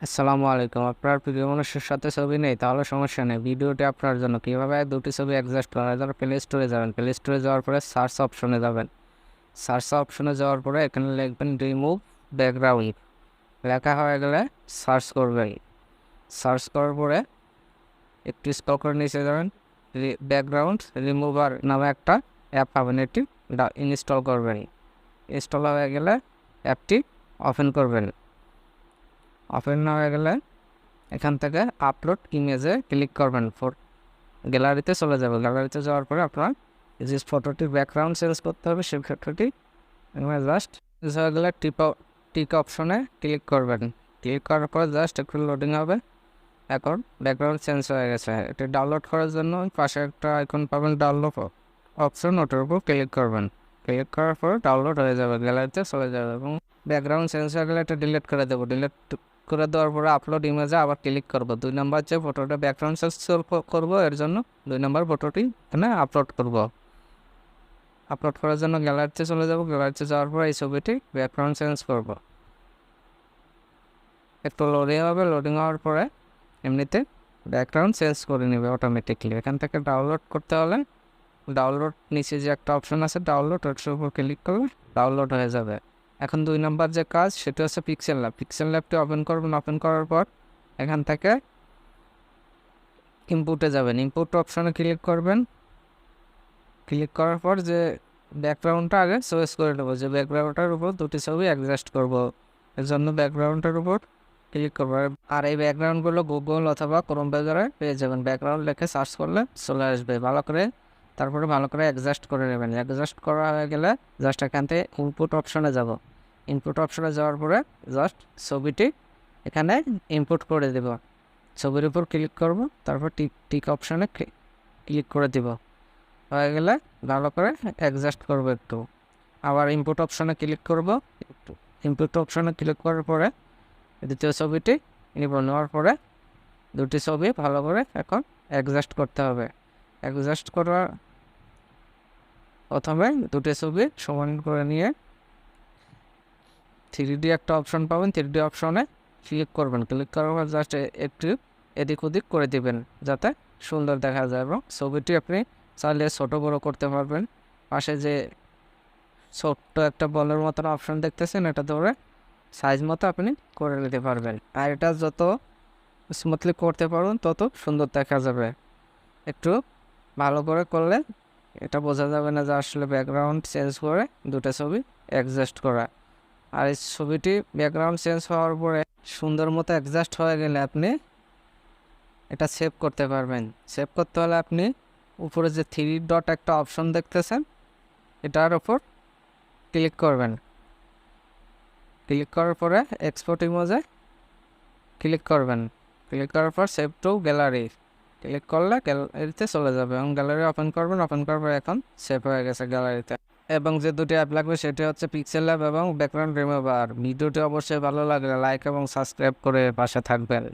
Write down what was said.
আসসালামু আলাইকুম। আপনার প্রিয় মানুষের সাথে ছবি নেই তাহলে সমস্যা নেই। ভিডিওটি আপনার জন্য। কীভাবে দুটি ছবি অ্যাডজাস্ট করা যায়? প্লে স্টোরে যাবেন, প্লে স্টোরে যাওয়ার পরে সার্চ অপশনে যাবেন। সার্চ অপশনে যাওয়ার পরে এখানে লিখবেন রিমুভ ব্যাকগ্রাউন্ড। লেখা হয়ে গেলে সার্চ করবেন। সার্চ করার পরে একটু স্ক্রল করে নিচে যাবেন। ব্যাকগ্রাউন্ড রিমুভার নামে একটা অ্যাপ পাবেন, এটি ইনস্টল করবেন। ইনস্টল হয়ে গেলে অ্যাপটি ওপেন করবেন। ওপেন না হয়ে গেলে এখান থেকে আপলোড ইমেজে ক্লিক করবেন। গ্যালারিতে চলে যাবে। গ্যালারিতে যাওয়ার পরে আপনার যে ফটোটির ব্যাকগ্রাউন্ড চেঞ্জ করতে হবে সেই ফটোটি জাস্ট হয়ে গেলে টিক অপশনে ক্লিক করবেন। ক্লিক করার পর জাস্ট একটু লোডিং হবে। এখন ব্যাকগ্রাউন্ড চেঞ্জ হয়ে গেছে। এটি ডাউনলোড করার জন্য পাশে একটা আইকন পাবেন ডাউনলোড অপশন, ওটার উপর ক্লিক করবেন। ক্লিক করার পর ডাউনলোড হয়ে যাবে, গ্যালারিতে চলে যাবে এবং ব্যাকগ্রাউন্ড চেঞ্জ হয়ে গেলে এটা ডিলিট করে দেবো। ডিলিট করে দেওয়ার পরে আপলোড ইমেজে আবার ক্লিক করবো। 2 নম্বর যে ফটোটা ব্যাকগ্রাউন্ড চেঞ্জ করবো এর জন্য 2 নম্বর ফটোটি এখানে আপলোড করব। আপলোড করার জন্য গ্যালারিতে চলে যাব। গ্যালারিতে যাওয়ার পর এই ছবিটি ব্যাকগ্রাউন্ড চেঞ্জ করব। একটু লোডিং হবে। লোডিং হওয়ার পরে এমনিতে ব্যাকগ্রাউন্ড চেঞ্জ করে নেবে অটোমেটিকলি। এখান থেকে ডাউনলোড করতে হলে ডাউনলোড নিচে যে একটা অপশন আছে ডাউনলোড, ওটার উপর ক্লিক করলে ডাউনলোড হয়ে যাবে। এখন 2 নম্বর যে কাজ সেটা হচ্ছে পিক্সেল ল্যাব। পিক্সেল ল্যাবটি ওপেন করবেন। ওপেন করার পর এখান থেকে ইনপুটে যাবেন। ইনপুট অপশনে ক্লিক করবেন। ক্লিক করার পর যে ব্যাকগ্রাউন্ডটা আগে চয়েস করে নেবো, যে ব্যাকগ্রাউন্ডটার উপর দুটি ছবি অ্যাডজাস্ট করব, এর জন্য ব্যাকগ্রাউন্ডের উপর ক্লিক করবো। আর এই ব্যাকগ্রাউন্ডগুলো গুগল অথবা ক্রোম ব্রাউজারে পেয়ে যাবেন। ব্যাকগ্রাউন্ড লিখে সার্চ করলে চলে আসবে। ভালো করে তারপরে ভালো করে অ্যাডজাস্ট করে নেবেন। অ্যাডজাস্ট করা হয়ে গেলে জাস্ট এখান থেকে ইনপুট অপশনে যাব। ইনপুট অপশনে যাওয়ার পরে জাস্ট ছবিটি এখানে ইনপুট করে দেব। ছবির উপর ক্লিক করব, তারপর টিক অপশনে ক্লিক করে দিব। হয়ে গেলে ভালো করে অ্যাডজাস্ট করব একটু। আবার ইনপুট অপশনে ক্লিক করব। ইনপুট অপশনে ক্লিক করার পরে দ্বিতীয় ছবিটি নেওয়ার পরে দুটি ছবি ভালো করে এখন অ্যাডজাস্ট করতে হবে। অ্যাডজাস্ট করার প্রথমে দুটি ছবি সমান করে নিয়ে 3D একটা অপশন পাবেন। 3D অপশনে ক্লিক করবেন। ক্লিক করার পর জাস্ট একটু এদিক ওদিক করে দিবেন যাতে সুন্দর দেখা যায়, এবং ছবিটি আপনি চাইলে ছোটো বড়ো করতে পারবেন। পাশে যে ছোট্ট একটা বলের মতন অপশন দেখতেছেন, এটা ধরে সাইজ মতো আপনি করে নিতে পারবেন। আর এটা যত স্মুথলি করতে পারবেন তত সুন্দর দেখা যাবে। একটু ভালো করে করলে এটা বোঝা যাবে না যে আসলে ব্যাকগ্রাউন্ড চেঞ্জ করে দুটো ছবি অ্যাডজাস্ট করা। আর এই ছবিটি ব্যাকগ্রাউন্ড চেঞ্জ হওয়ার পরে সুন্দর মতো অ্যাডজাস্ট হয়ে গেলে আপনি এটা সেভ করতে পারবেন। সেভ করতে হলে আপনি উপরে যে 3 ডট একটা অপশন দেখতেছেন এটার উপর ক্লিক করবেন। ক্লিক করার পরে এক্সপোর্ট ইমেজে ক্লিক করবেন। ক্লিক করার পর সেভ টু গ্যালারি ক্লিক করলে গ্যালারিতে চলে যাবে এবং গ্যালারি ওপেন করবেন। ওপেন করার পর এখন সেভ হয়ে গেছে গ্যালারিতে। এবং যে দুটি অ্যাপ লাগবে সেটি হচ্ছে পিক্সেল ল্যাব এবং ব্যাকগ্রাউন্ড রিমুভার। ভিডিওটি অবশ্যই ভালো লাগলে লাইক এবং সাবস্ক্রাইব করে পাশে থাকবেন।